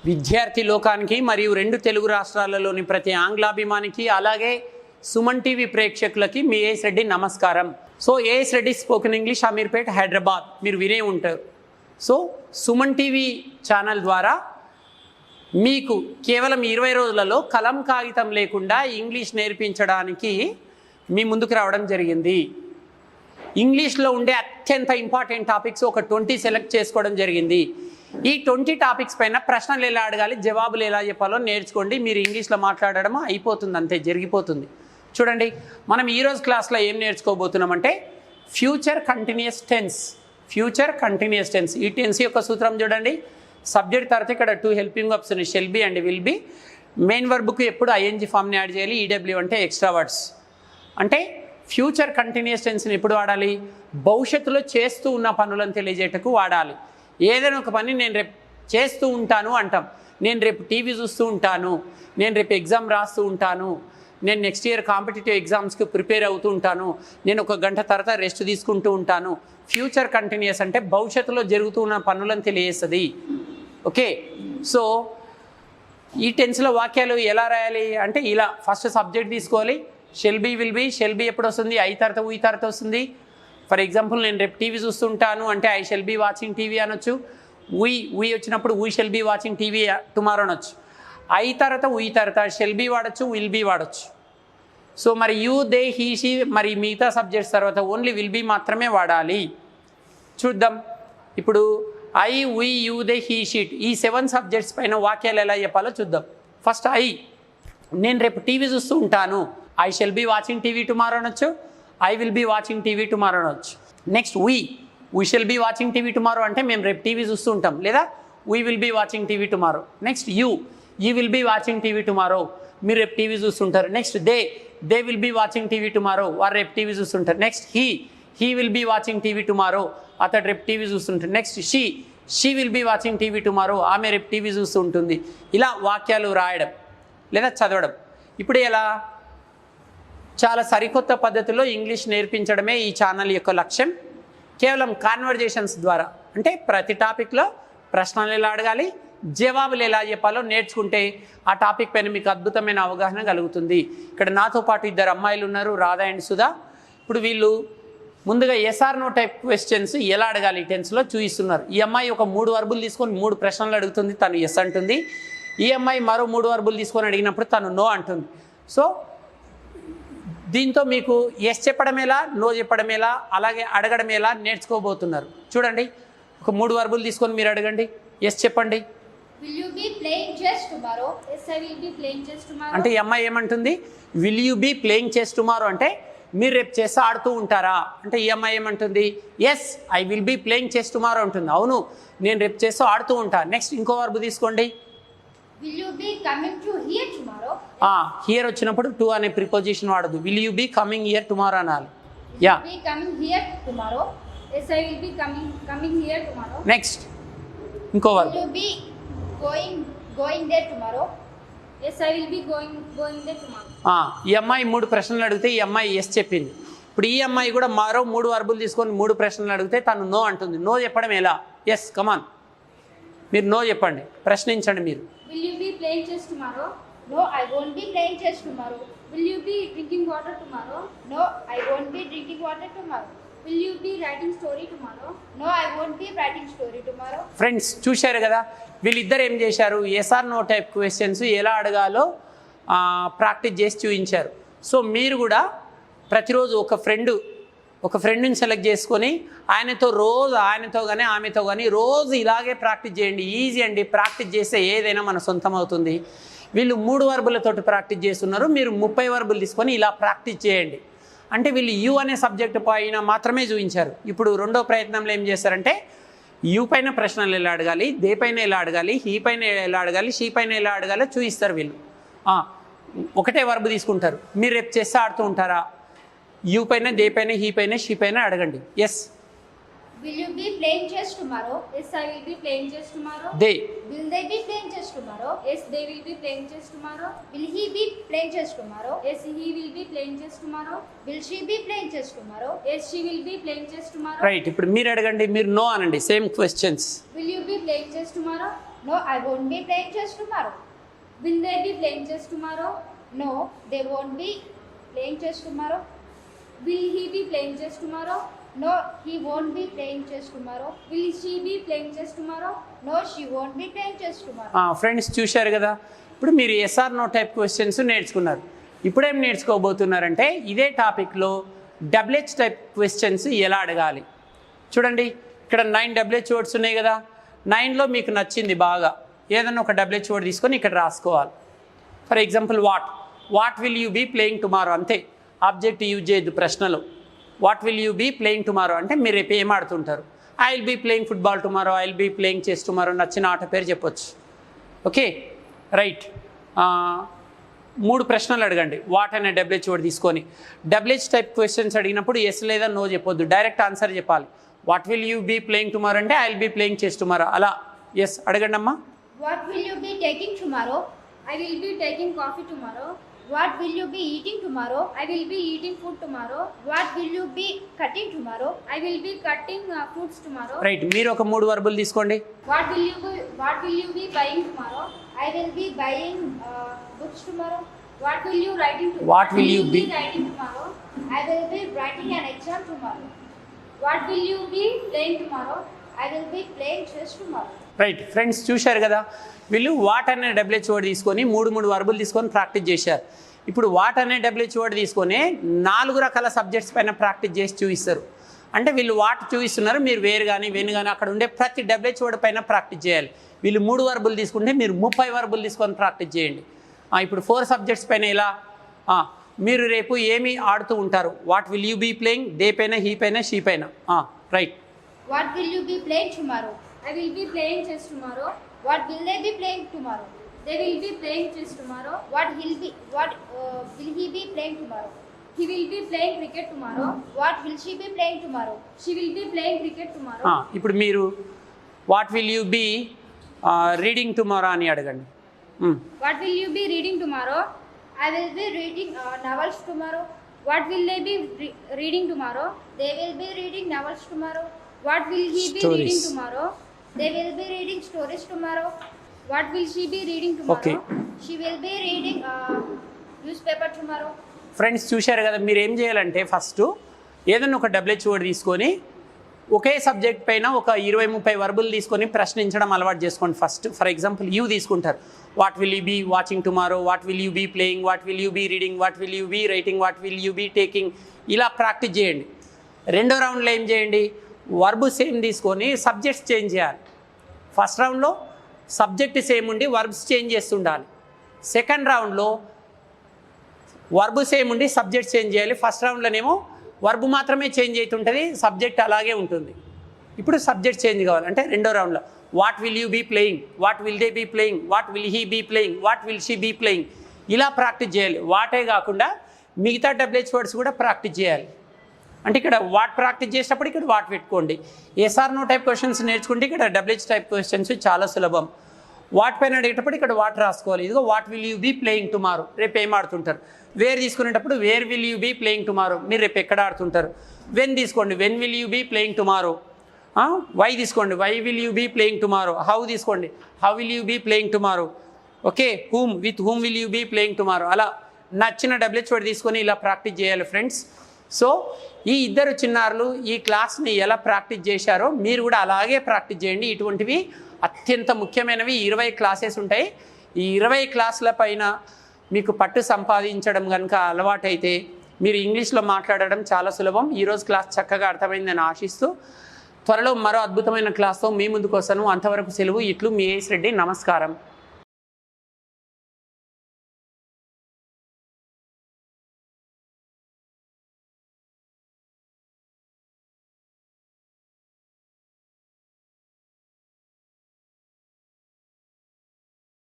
విద్యార్థి లోకానికి మరియు రెండు తెలుగు రాష్ట్రాలలోని ప్రతి ఆంగ్లాభిమానికి అలాగే సుమన్ టీవీ ప్రేక్షకులకి మీ ఏఎస్ రెడ్డి నమస్కారం. So AS Reddy spoken English Ameerpet Hyderabad మీరు వినే ఉంటారు. సో సుమన్ టీవీ ఛానల్ ద్వారా మీకు కేవలం 20 రోజులలో కలం కాగితం లేకుండా ఇంగ్లీష్ నేర్పించడానికి మీ ముందుకు రావడం జరిగింది. ఇంగ్లీష్లో ఉండే అత్యంత ఇంపార్టెంట్ టాపిక్స్ ఒక 20 సెలెక్ట్ చేసుకోవడం జరిగింది. ఈ 20 టాపిక్స్ పైన ప్రశ్నలు ఎలా అడగాలి, జవాబులు ఎలా చెప్పాలో నేర్చుకోండి. మీరు ఇంగ్లీష్లో మాట్లాడడం అయిపోతుంది, అంతే జరిగిపోతుంది. చూడండి, మనం ఈరోజు క్లాస్లో ఏం నేర్చుకోబోతున్నామంటే future continuous tense. Future continuous tense, ఈ టెన్స్ యొక్క సూత్రం చూడండి. సబ్జెక్ట్ తర్వాత ఇక్కడ 2 హెల్పింగ్ వర్బ్స్ ఉన్నాయి, shall be and will be. Main వర్బ్కు ఎప్పుడు ఐఎన్జీ ఫామ్ని యాడ్ చేయాలి. ఈడబ్ల్యూ అంటే ఎక్స్ట్రా వర్డ్స్. అంటే ఫ్యూచర్ కంటిన్యూస్ టెన్స్ని ఎప్పుడు వాడాలి? భవిష్యత్తులో చేస్తూ ఉన్న పనులను తెలియజేయటకు వాడాలి. ఏదైనా ఒక పని నేను రేపు చేస్తూ ఉంటాను అంటాం. నేను రేపు టీవీ చూస్తూ ఉంటాను, నేను రేపు ఎగ్జామ్ రాస్తూ ఉంటాను, నేను నెక్స్ట్ ఇయర్ కాంపిటేటివ్ ఎగ్జామ్స్కి ప్రిపేర్ అవుతూ ఉంటాను, నేను 1 గంట తర్వాత రెస్ట్ తీసుకుంటూ ఉంటాను. ఫ్యూచర్ కంటిన్యూస్ అంటే భవిష్యత్తులో జరుగుతూ ఉన్న పనులను తెలియజేస్తుంది. ఓకే, సో ఈ టెన్స్లో వాక్యాలు ఎలా రాయాలి అంటే ఇలా ఫస్ట్ సబ్జెక్ట్ తీసుకోవాలి. Shall be will be. Shall be ఎప్పుడు వస్తుంది? ఐ తర్వాత ఉయ్ తర్వాత వస్తుంది. ఫర్ ఎగ్జాంపుల్ నేను రేపు టీవీ చూస్తుంటాను అంటే I shall be watching TV అనొచ్చు. ఉయ్ వచ్చినప్పుడు we shall be watching TV tomorrow అనొచ్చు. ఐ తర్వాత ఉయ్ తర్వాత షెల్ బి వాడచ్చు, విల్ బి వాడచ్చు. సో మరి యూ, దే, హీ, షీ, మరి మిగతా సబ్జెక్ట్స్ తర్వాత ఓన్లీ విల్ బి మాత్రమే వాడాలి. చూద్దాం ఇప్పుడు I, we, you, they, he, sheet ఈ 7 సబ్జెక్ట్స్ పైన వాక్యాలు ఎలా చెప్పాలో చూద్దాం. ఫస్ట్ ఐ, నేను రేపు టీవీ చూస్తూ ఉంటాను. I shall be watching TV tomorrow అనొచ్చు, I will be watching TV tomorrow అనొచ్చు. Next we shall be watching TV tomorrow అంటే మేము రేపు టీవీ చూస్తూ ఉంటాం, లేదా we will be watching TV tomorrow. Next you will be watching TV tomorrow, మీరు రేపు టీవీ చూస్తుంటారు. Next they will be watching TV tomorrow, వారు రేపు టీవీ చూస్తుంటారు. Next he will be watching TV tomorrow, అతడు రేపు టీవీ చూస్తుంటారు. Next she will be watching TV tomorrow, ఆమె రేపు టీవీ చూస్తూ ఉంటుంది. ఇలా వాక్యాలు రాయడం లేదా చదవడం. ఇప్పుడు ఎలా? చాలా సరికొత్త పద్ధతిలో ఇంగ్లీష్ నేర్పించడమే ఈ ఛానల్ యొక్క లక్ష్యం. కేవలం కాన్వర్జేషన్స్ ద్వారా, అంటే ప్రతి టాపిక్లో ప్రశ్నలు ఎలా అడగాలి, జవాబులు ఎలా చెప్పాలో నేర్చుకుంటే ఆ టాపిక్ పైన మీకు అద్భుతమైన అవగాహన కలుగుతుంది. ఇక్కడ నాతో పాటు 2 అమ్మాయిలు ఉన్నారు, రాధా అండ్ సుధా. ఇప్పుడు వీళ్ళు ముందుగా ఎస్ఆర్ నో టైప్ క్వశ్చన్స్ ఎలా అడగాలి ఈ టెన్స్లో చూపిస్తున్నారు. ఈ అమ్మాయి ఒక 3 వర్బులు తీసుకొని 3 ప్రశ్నలు అడుగుతుంది, తను ఎస్ అంటుంది. ఈ అమ్మాయి మరో 3 వర్బులు తీసుకొని అడిగినప్పుడు తను నో అంటుంది. సో దీంతో మీకు ఎస్ చెప్పడం ఎలా, నో చెప్పడం ఎలా, అలాగే అడగడం ఎలా నేర్చుకోబోతున్నారు. చూడండి, ఒక 3 వర్బులు తీసుకొని మీరు అడగండి. ఎస్ చెప్పండి. Will you be playing chess tomorrow? Yes, I will be playing chess tomorrow. అంటే ఈ అమ్మాయి ఏమంటుంది? Will you be playing chess tomorrow అంటే మీరు రేపు చెస్ ఆడుతూ ఉంటారా అంటే ఈ అమ్మాయి ఏమంటుంది? Yes I will be playing chess tomorrow అంటుంది. అవును, నేను రేపు చెస్ ఆడుతూ ఉంటా. నెక్స్ట్ ఇంకో వర్బు తీసుకోండి. Will you be coming to here tomorrow? Here వచ్చినప్పుడు టు అనే ప్రిపోజిషన్ వాడదు. Will you be coming here tomorrow అనాలి. Yeah, will you be coming here tomorrow? Yes, I will be coming here tomorrow. Next ఇంకో verb. Will you be going there tomorrow? Yes, I will be going there tomorrow. ఈ అమ్మాయి 3 ప్రశ్నలు అడిగితే ఈ అమ్మాయి yes చెప్పింది. ఇప్పుడు ఈ అమ్మాయి కూడా మరో 3 వర్బులు తీసుకొని 3 ప్రశ్నలు అడిగితే తను నో అంటుంది. నో చెప్పడం ఎలా? ఎస్ కమాన్, మీరు నో చెప్పండి, ప్రశ్నించండి మీరు. Will you be playing chess tomorrow? No, I won't be playing chess tomorrow. Will you be drinking water tomorrow? No, I won't be drinking water tomorrow. Will you be writing story tomorrow? No, I won't be writing story tomorrow. Friends చూశారు కదా, వీళ్ళిద్దరు ఏం చేశారు? SR no type questions ఎలా అడగాలో practice చేసి చూపించారు. So మీరు కూడా ప్రతిరోజు ఒక ఫ్రెండ్ని సెలెక్ట్ చేసుకొని ఆయనతో కానీ ఆమెతో కానీ రోజు ఇలాగే ప్రాక్టీస్ చేయండి. ఈజీ అండి, ప్రాక్టీస్ చేస్తే ఏదైనా మన సొంతం అవుతుంది. వీళ్ళు 3 వర్బులతోటి ప్రాక్టీస్ చేస్తున్నారు, మీరు 30 వర్బులు తీసుకొని ఇలా ప్రాక్టీస్ చేయండి. అంటే వీళ్ళు యూ అనే సబ్జెక్టు పైన మాత్రమే చూపించారు. ఇప్పుడు రెండో ప్రయత్నంలో ఏం చేస్తారంటే యూ పైన ప్రశ్నలు ఎలా అడగాలి, దే పైన ఎలా అడగాలి, హీ పైన ఎలా అడగాలి, షీ పైన ఎలా అడగాలో చూపిస్తారు వీళ్ళు. ఒకటే వర్బు తీసుకుంటారు. మీరు రేపు చెస్ ఆడుతూ ఉంటారా? యూ పైన, దే పైన, హీ పైన, షీ పైన అడగండి. Yes. Will you be playing chess tomorrow? Yes, I will be playing chess tomorrow. Will they be playing chess tomorrow? Yes, they will be playing chess tomorrow. Will he be playing chess tomorrow? Yes, he will be playing chess tomorrow. Will she be playing chess tomorrow? Yes, she will be playing chess tomorrow. Right. ఇప్పుడు మీరు అడగండి, మీరు no అనండి. Same questions. Will you be playing chess tomorrow? No, I won't be playing chess tomorrow. Will they be playing chess tomorrow? No, they won't be playing chess tomorrow. Will he be playing chess tomorrow? No, he won't be playing chess tomorrow. Will she be playing chess tomorrow? No, she won't be playing chess tomorrow. Friends చూశారు కదా, ఇప్పుడు మీరు SR no type questions నేర్చుకున్నారు. ఇప్పుడేం నేర్చుకోబోతున్నారంటే ఇదే టాపిక్లో WH type questions ఎలా అడగాలి. చూడండి, ఇక్కడ 9 డబ్ల్యూహెచ్ వర్డ్స్ ఉన్నాయి కదా, 9లో మీకు నచ్చింది బాగా ఏదన్నా ఒక డబ్ల్యూహెచ్ వర్డ్ తీసుకొని ఇక్కడ రాసుకోవాలి. For example what will you be playing tomorrow, అంతే. ఆబ్జెక్ట్ యూజ్ చేయొద్దు ప్రశ్నలో. What will you be playing tomorrow అంటే మీరు రేపు ఏం ఆడుతుంటారు. I will be playing football tomorrow, I will be playing chess tomorrow, నచ్చిన ఆట పేరు చెప్పొచ్చు. Okay right. 3 ప్రశ్నలు అడగండి వాట్ అనే డబ్ల్యూహెచ్ వర్డ్ తీసుకొని. డబ్ల్యూహెచ్ టైప్ క్వశ్చన్స్ అడిగినప్పుడు ఎస్ లేదా నో చెప్పొద్దు, డైరెక్ట్ ఆన్సర్ చెప్పాలి. What will you be playing tomorrow అంటే I will be playing chess tomorrow, అలా ఎస్ అడగండి అమ్మా. What will you be taking tomorrow? I will be taking coffee tomorrow. What will you be eating tomorrow? I will be eating food tomorrow. What will you be cutting tomorrow? I will be cutting fruits tomorrow. Right, మీరు ఒక 3 వర్బులు తీసుకోండి. What will you be buying tomorrow? I will be buying books tomorrow. What will you writing tomorrow? What will you be writing tomorrow? I will be writing an exam tomorrow. What will you be playing tomorrow? I will be playing chess tomorrow. Right friends, చూశారు కదా, వీళ్ళు what అనే WH word తీసుకొని 3 వర్బులు తీసుకొని practice చేశారు. ఇప్పుడు what అనే WH word తీసుకొని 4 రకాల సబ్జెక్ట్స్ పైన ప్రాక్టీస్ చేసి చూపిస్తారు. అంటే వీళ్ళు వాట్ చూపిస్తున్నారు, మీరు వేరు కానీ వెను కానీ అక్కడ ఉండే ప్రతి డబ్ల్యూహెచ్ వర్డ్ పైన ప్రాక్టీస్ చేయాలి. వీళ్ళు 3 వర్బులు తీసుకుంటే మీరు 30 వర్బులు తీసుకొని ప్రాక్టీస్ చేయండి. ఇప్పుడు 4 సబ్జెక్ట్స్ పైన ఇలా మీరు రేపు ఏమి ఆడుతూ ఉంటారు. What will you be playing, they పైన, హీ పైన, షీ పైన. Right. What will you be playing tomorrow? I will be playing chess tomorrow. What will they be playing tomorrow? They will be playing chess tomorrow. What will he be playing tomorrow? He will be playing cricket tomorrow. What will she be playing tomorrow? She will be playing cricket tomorrow. ఇప్పుడు మీరు what will you be reading tomorrow అని అడగండి. What will you be reading tomorrow? I will be reading novels tomorrow. What will they be reading tomorrow? They will be reading novels tomorrow. What will he be reading tomorrow? They will be reading stories tomorrow. What will she be reading tomorrow? Okay. She will be reading newspaper tomorrow. Friends చూశారు కదా, మీరు ఏం చేయాలంటే first ఏదన్నా ఒక WH word తీసుకొని ఒకే subject పైన ఒక 20-30 వర్బులు తీసుకొని ప్రశ్నించడం అలవాటు చేసుకోండి ఫస్ట్. ఫర్ ఎగ్జాంపుల్ యూ తీసుకుంటారు. What will you be watching tomorrow, what will you be playing, what will you be reading, what will you be writing, what will you be taking, ఇలా practice చేయండి. 2వ రౌండ్లో ఏం చేయండి, verb same తీసుకొని subjects change చేయాలి. First రౌండ్లో subject same ఉండి వర్బ్స్ చేంజ్ చేస్తుండాలి. 2nd రౌండ్లో వర్బు సేమ్ ఉండి సబ్జెక్ట్ చేంజ్ చేయాలి. ఫస్ట్ రౌండ్లోనేమో వర్బు మాత్రమే చేంజ్ అవుతుంటుంది, సబ్జెక్ట్ అలాగే ఉంటుంది. ఇప్పుడు సబ్జెక్ట్ చేంజ్ కావాలంటే 2వ రౌండ్లో what will you be playing, what will they be playing, what will he be playing, what will she be playing, ఇలా ప్రాక్టీస్ చేయాలి. వాటే కాకుండా మిగతా డబ్ల్యూహెచ్ వర్డ్స్ కూడా ప్రాక్టీస్ చేయాలి. అంటే ఇక్కడ వాట్ ప్రాక్టీస్ చేసేటప్పుడు ఇక్కడ వాట్ పెట్టుకోండి. ఎస్ఆర్ నో టైప్ క్వశ్చన్స్ నేర్చుకుంటే ఇక్కడ డబ్ల్యూహెచ్ టైప్ క్వశ్చన్స్ చాలా సులభం. వాట్ పైన అడిగేటప్పుడు ఇక్కడ వాట్ రాసుకోవాలి. ఇదిగో what will you be playing tomorrow, రేపు ఏం ఆడుతుంటారు. వేర్ తీసుకునేటప్పుడు where will you be playing tomorrow, మీరు రేపు ఎక్కడ ఆడుతుంటారు. వెన్ తీసుకోండి, when will you be playing tomorrow. Why తీసుకోండి, why will you be playing tomorrow. How తీసుకోండి, how will you be playing tomorrow. Okay, whom, with whom will you be playing tomorrow. అలా నచ్చిన WH word తీసుకొని ఇలా practice చేయాలి friends. So ఈ ఇద్దరు చిన్నారులు ఈ క్లాస్ని ఎలా ప్రాక్టీస్ చేశారో మీరు కూడా అలాగే ప్రాక్టీస్ చేయండి. ఇటువంటివి అత్యంత ముఖ్యమైనవి 20 క్లాసెస్ ఉంటాయి. ఈ 20 క్లాసుల పైన మీకు పట్టు సంపాదించడం కనుక అలవాటైతే మీరు ఇంగ్లీష్లో మాట్లాడడం చాలా సులభం. ఈరోజు క్లాస్ చక్కగా అర్థమైందని ఆశిస్తూ త్వరలో మరో అద్భుతమైన క్లాస్తో మీ ముందుకు వస్తాను. అంతవరకు సెలవు. ఇట్లు మీ రెడ్డి. నమస్కారం.